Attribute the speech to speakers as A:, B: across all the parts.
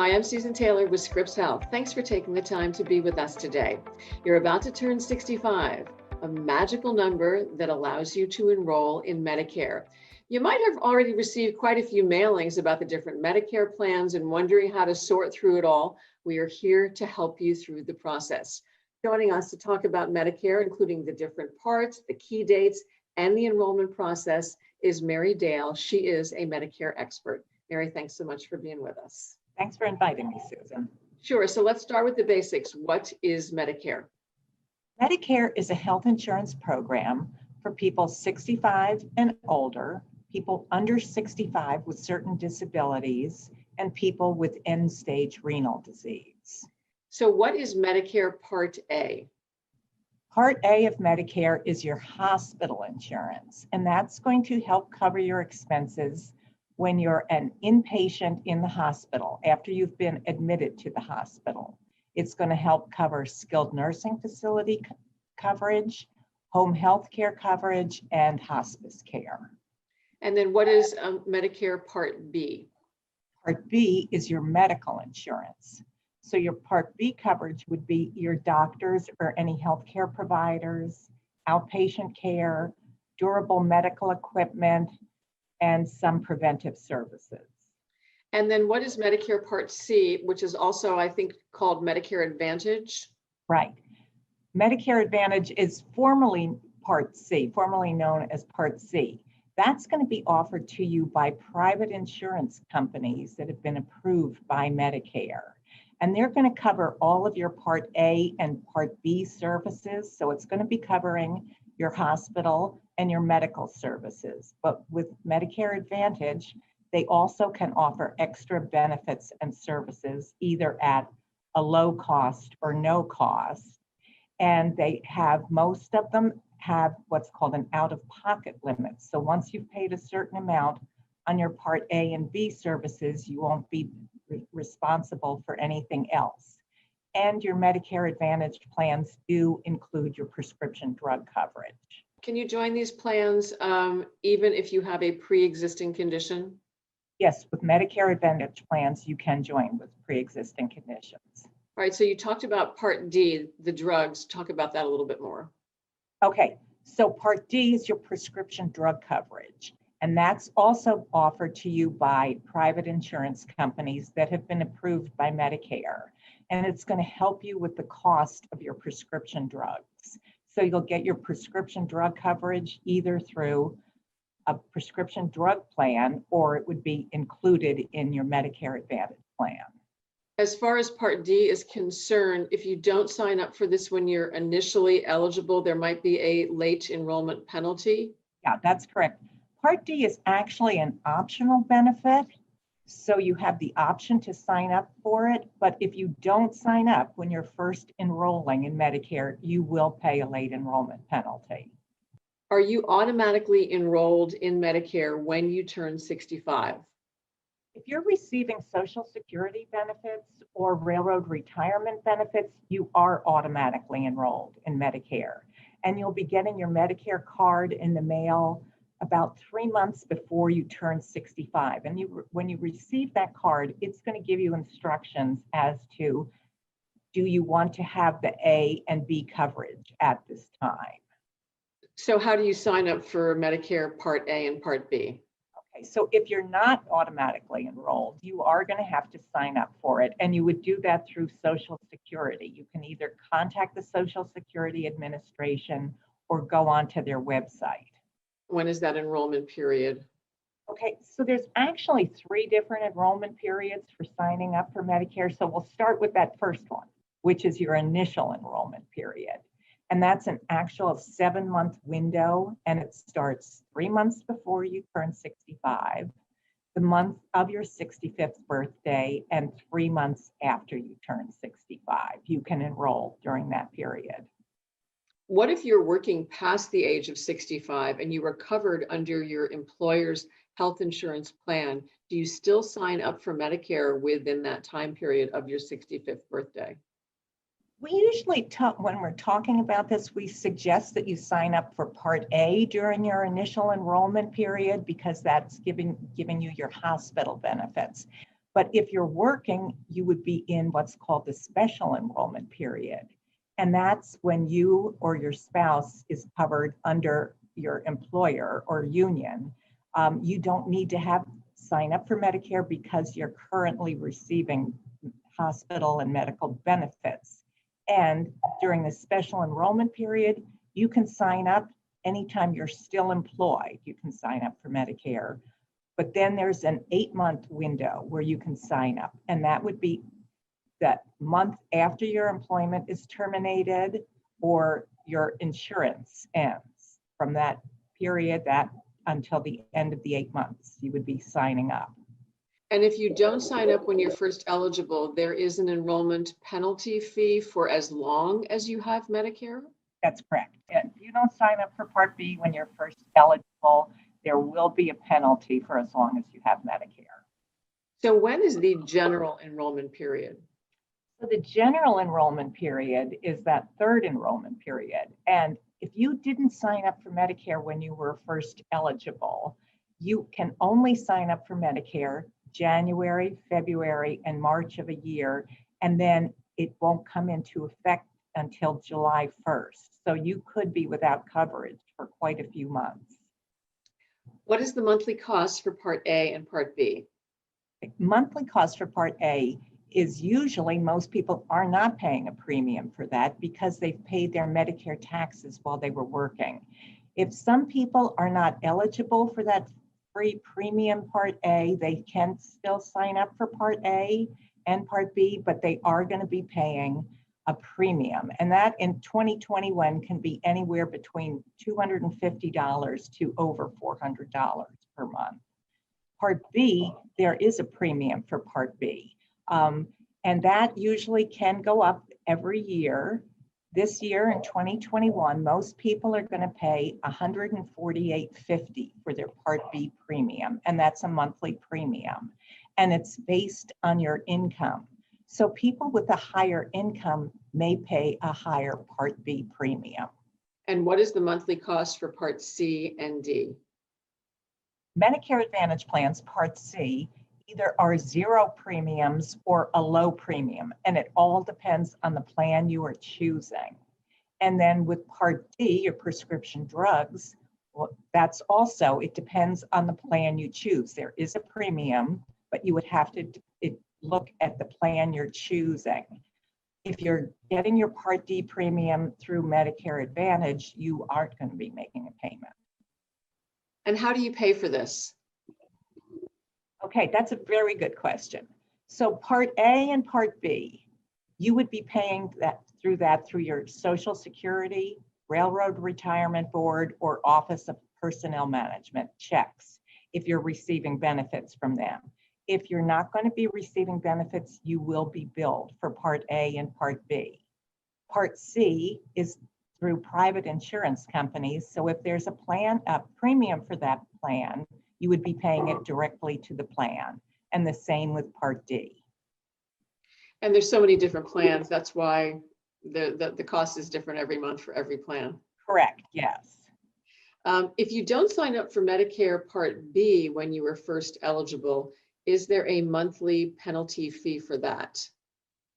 A: Hi, I'm Susan Taylor with Scripps Health. Thanks for taking the time to be with us today. You're about to turn 65, a magical number that allows you to enroll in Medicare. You might have already received quite a few mailings about the different Medicare plans and wondering how to sort through it all. We are here to help you through the process. Joining us to talk about Medicare, including the different parts, the key dates, and the enrollment process is Mary Dale. She is a Medicare expert. Mary, thanks so much for being with us.
B: Thanks for inviting me, Susan.
A: Sure. So let's start with the basics. What is Medicare?
B: Medicare is a health insurance program for people 65 and older, people under 65 with certain disabilities, and people with end-stage renal disease.
A: So what is Medicare Part A?
B: Part A of Medicare is your hospital insurance, and that's going to help cover your expenses when you're an inpatient in the hospital, after you've been admitted to the hospital. It's going to help cover skilled nursing facility coverage, home health care coverage, and hospice care.
A: And then what is Medicare Part B?
B: Part B is your medical insurance. So your Part B coverage would be your doctors or any healthcare providers, outpatient care, durable medical equipment, and some preventive services.
A: And then what is Medicare Part C, which is also, I think, called Medicare Advantage?
B: Right. Medicare Advantage is formerly Part C, formerly known as Part C. That's going to be offered to you by private insurance companies that have been approved by Medicare. And they're going to cover all of your Part A and Part B services. So it's going to be covering your hospital and your medical services. But with Medicare Advantage, they also can offer extra benefits and services either at a low cost or no cost. And they have, most of them have what's called an out-of-pocket limit. So once you've paid a certain amount on your Part A and B services, you won't be responsible for anything else. And your Medicare Advantage plans do include your prescription drug coverage.
A: Can you join these plans even if you have a pre-existing condition?
B: Yes, with Medicare Advantage plans, you can join with pre-existing conditions.
A: All right, so you talked about Part D, the drugs. Talk about that a little bit more.
B: Okay, so Part D is your prescription drug coverage. And that's also offered to you by private insurance companies that have been approved by Medicare. And it's going to help you with the cost of your prescription drugs. So you'll get your prescription drug coverage either through a prescription drug plan or it would be included in your Medicare Advantage plan.
A: As far as Part D is concerned, if you don't sign up for this when you're initially eligible, there might be a late enrollment penalty.
B: Yeah, that's correct. Part D is actually an optional benefit. So you have the option to sign up for it, but if you don't sign up when you're first enrolling in Medicare, you will pay a late enrollment penalty.
A: Are you automatically enrolled in Medicare when you turn 65?
B: If you're receiving Social Security benefits or railroad retirement benefits, you are automatically enrolled in Medicare. And you'll be getting your Medicare card in the mail about 3 months before you turn 65. And when you receive that card, it's going to give you instructions as to, do you want to have the A and B coverage at this time?
A: So how do you sign up for Medicare Part A and Part B?
B: Okay, so if you're not automatically enrolled, you are going to have to sign up for it. And you would do that through Social Security. You can either contact the Social Security Administration or go onto their website.
A: When is that enrollment period?
B: Okay, so there's actually 3 different enrollment periods for signing up for Medicare. So we'll start with that first one, which is your initial enrollment period. And that's an actual 7-month window, and it starts 3 months before you turn 65, the month of your 65th birthday, and 3 months after you turn 65. You can enroll during that period.
A: What if you're working past the age of 65 and you were covered under your employer's health insurance plan? Do you still sign up for Medicare within that time period of your 65th birthday?
B: We usually when we're talking about this, we suggest that you sign up for Part A during your initial enrollment period because that's giving you your hospital benefits. But if you're working, you would be in what's called the special enrollment period. And that's when you or your spouse is covered under your employer or union. You don't need to sign up for Medicare because you're currently receiving hospital and medical benefits. And during the special enrollment period, you can sign up anytime you're still employed. You can sign up for Medicare. But then there's an 8-month window where you can sign up. And that would be that month after your employment is terminated or your insurance ends. From that period, that until the end of the 8 months, you would be signing up.
A: And if you don't sign up when you're first eligible, there is an enrollment penalty fee for as long as you have Medicare?
B: That's correct. If you don't sign up for Part B when you're first eligible, there will be a penalty for as long as you have Medicare.
A: So when is the general enrollment period?
B: So the general enrollment period is that third enrollment period. And if you didn't sign up for Medicare when you were first eligible, you can only sign up for Medicare January, February, and March of a year, and then it won't come into effect until July 1st. So you could be without coverage for quite a few months.
A: What is the monthly cost for Part A and Part B?
B: Monthly cost for Part A is usually most people are not paying a premium for that because they've paid their Medicare taxes while they were working. If some people are not eligible for that free premium Part A, they can still sign up for Part A and Part B, but they are going to be paying a premium. And that in 2021 can be anywhere between $250 to over $400 per month. Part B, there is a premium for Part B. And that usually can go up every year. This year in 2021, most people are going to pay $148.50 for their Part B premium, and that's a monthly premium. And it's based on your income. So people with a higher income may pay a higher Part B premium.
A: And what is the monthly cost for Part C and D?
B: Medicare Advantage plans, Part C, either are zero premiums or a low premium, and it all depends on the plan you are choosing. And then with Part D, your prescription drugs, well, that's also, it depends on the plan you choose. There is a premium, but you would have to look at the plan you're choosing. If you're getting your Part D premium through Medicare Advantage, you aren't going to be making a payment.
A: And how do you pay for this?
B: Okay, that's a very good question. So Part A and Part B, you would be paying through your Social Security, Railroad Retirement Board, or Office of Personnel Management checks if you're receiving benefits from them. If you're not going to be receiving benefits, you will be billed for Part A and Part B. Part C is through private insurance companies. So if there's a premium for that plan, you would be paying it directly to the plan. And the same with Part D.
A: And there's so many different plans. That's why the cost is different every month for every plan.
B: Correct, yes.
A: If you don't sign up for Medicare Part B when you were first eligible, is there a monthly penalty fee for that?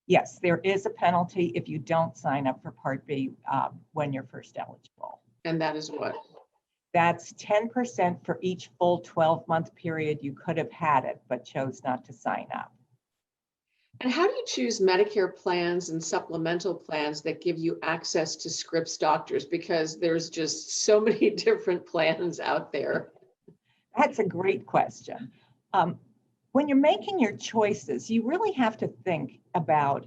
B: Yes, there is a penalty if you don't sign up for Part B when you're first eligible.
A: And that is what?
B: That's 10% for each full 12-month period you could have had it, but chose not to sign up.
A: And how do you choose Medicare plans and supplemental plans that give you access to Scripps doctors? Because there's just so many different plans out there.
B: That's a great question. When you're making your choices, you really have to think about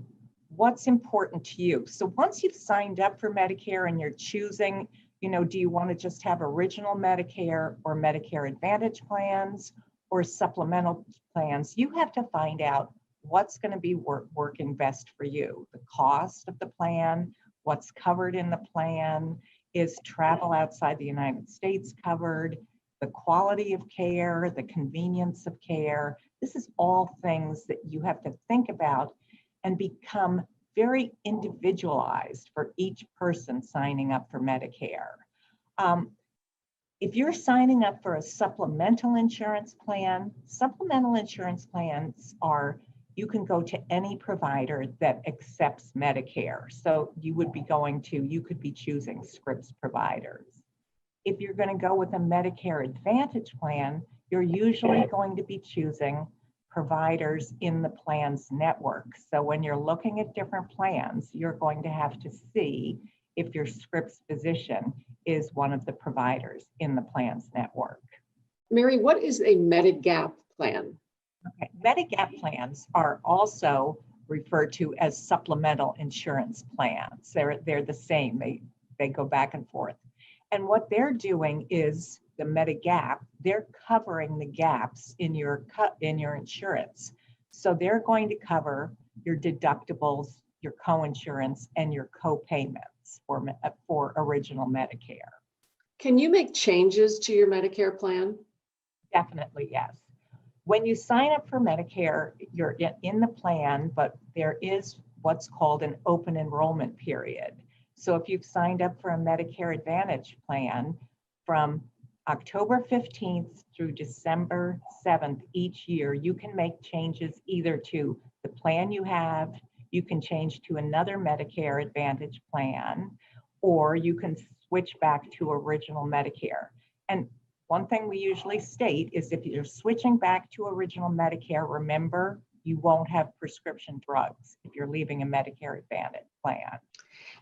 B: what's important to you. So once you've signed up for Medicare and you're choosing, do you want to just have original Medicare or Medicare Advantage plans or supplemental plans? You have to find out what's going to be working best for you. The cost of the plan, what's covered in the plan, is travel outside the United States covered, the quality of care, the convenience of care. This is all things that you have to think about and become very individualized for each person signing up for Medicare. If you're signing up for a supplemental insurance plan, supplemental insurance plans are, you can go to any provider that accepts Medicare. So you would be going to, you could be choosing Scripps providers. If you're going to go with a Medicare Advantage plan, you're usually going to be choosing providers in the plan's network. So when you're looking at different plans, you're going to have to see if your Scripps physician is one of the providers in the plan's network.
A: Mary, what is a Medigap plan?
B: Okay. Medigap plans are also referred to as supplemental insurance plans. They're the same. They go back and forth. And what they're doing is the Medigap, they're covering the gaps in your insurance. So they're going to cover your deductibles, your coinsurance, and your co-payments for original Medicare.
A: Can you make changes to your Medicare plan?
B: Definitely, yes. When you sign up for Medicare, you're in the plan, but there is what's called an open enrollment period. So if you've signed up for a Medicare Advantage plan from October 15th through December 7th each year, you can make changes either to the plan you have, you can change to another Medicare Advantage plan, or you can switch back to original Medicare. And one thing we usually state is if you're switching back to original Medicare, remember, you won't have prescription drugs if you're leaving a Medicare Advantage plan.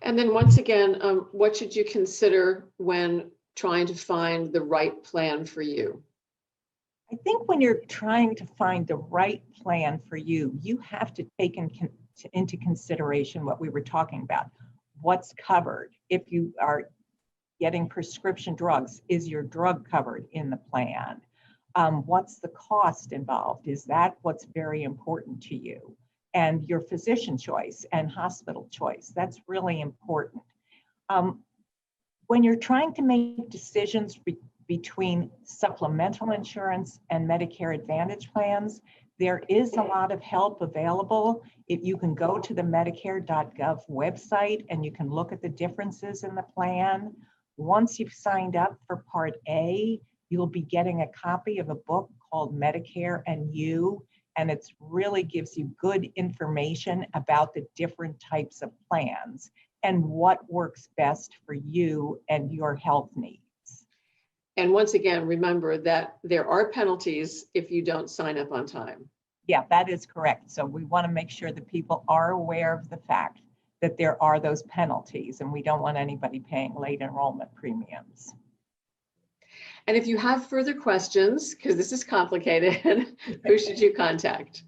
A: And then once again, what should you consider when trying to find the right plan for you?
B: I think when you're trying to find the right plan for you, you have to take into consideration what we were talking about. What's covered? If you are getting prescription drugs, is your drug covered in the plan? What's the cost involved? Is that what's very important to you? And your physician choice and hospital choice, that's really important. When you're trying to make decisions between supplemental insurance and Medicare Advantage plans, there is a lot of help available. If you can go to the Medicare.gov website and you can look at the differences in the plan. Once you've signed up for Part A, you'll be getting a copy of a book called Medicare and You, and it really gives you good information about the different types of plans and what works best for you and your health needs.
A: And once again, remember that there are penalties if you don't sign up on time.
B: Yeah, that is correct. So we want to make sure that people are aware of the fact that there are those penalties, and we don't want anybody paying late enrollment premiums.
A: And if you have further questions, because this is complicated, who should you contact?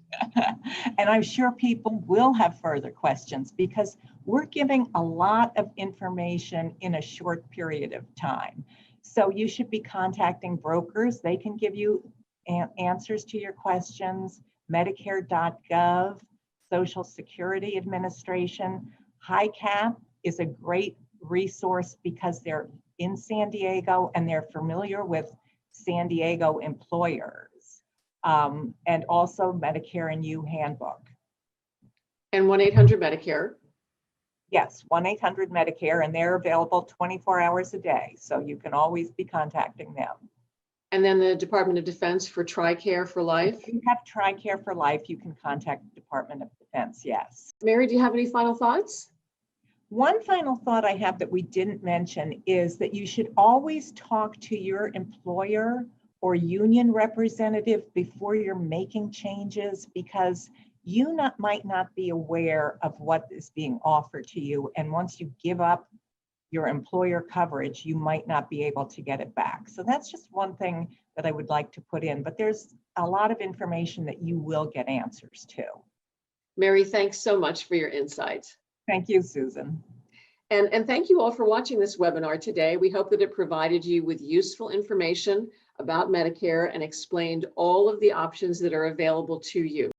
B: And I'm sure people will have further questions because we're giving a lot of information in a short period of time. So you should be contacting brokers. They can give you answers to your questions. Medicare.gov, Social Security Administration. HICAP is a great resource because they're in San Diego and they're familiar with San Diego employers. And also Medicare and You handbook.
A: And 1-800-Medicare.
B: Yes, 1-800-Medicare, and they're available 24 hours a day. So you can always be contacting them.
A: And then the Department of Defense for TRICARE for Life.
B: If you have TRICARE for Life, you can contact the Department of Defense, yes.
A: Mary, do you have any final thoughts?
B: One final thought I have that we didn't mention is that you should always talk to your employer or union representative before you're making changes, because you might not be aware of what is being offered to you. And once you give up your employer coverage, you might not be able to get it back. So that's just one thing that I would like to put in, but there's a lot of information that you will get answers to.
A: Mary, thanks so much for your insight.
B: Thank you, Susan.
A: And thank you all for watching this webinar today. We hope that it provided you with useful information about Medicare and explained all of the options that are available to you.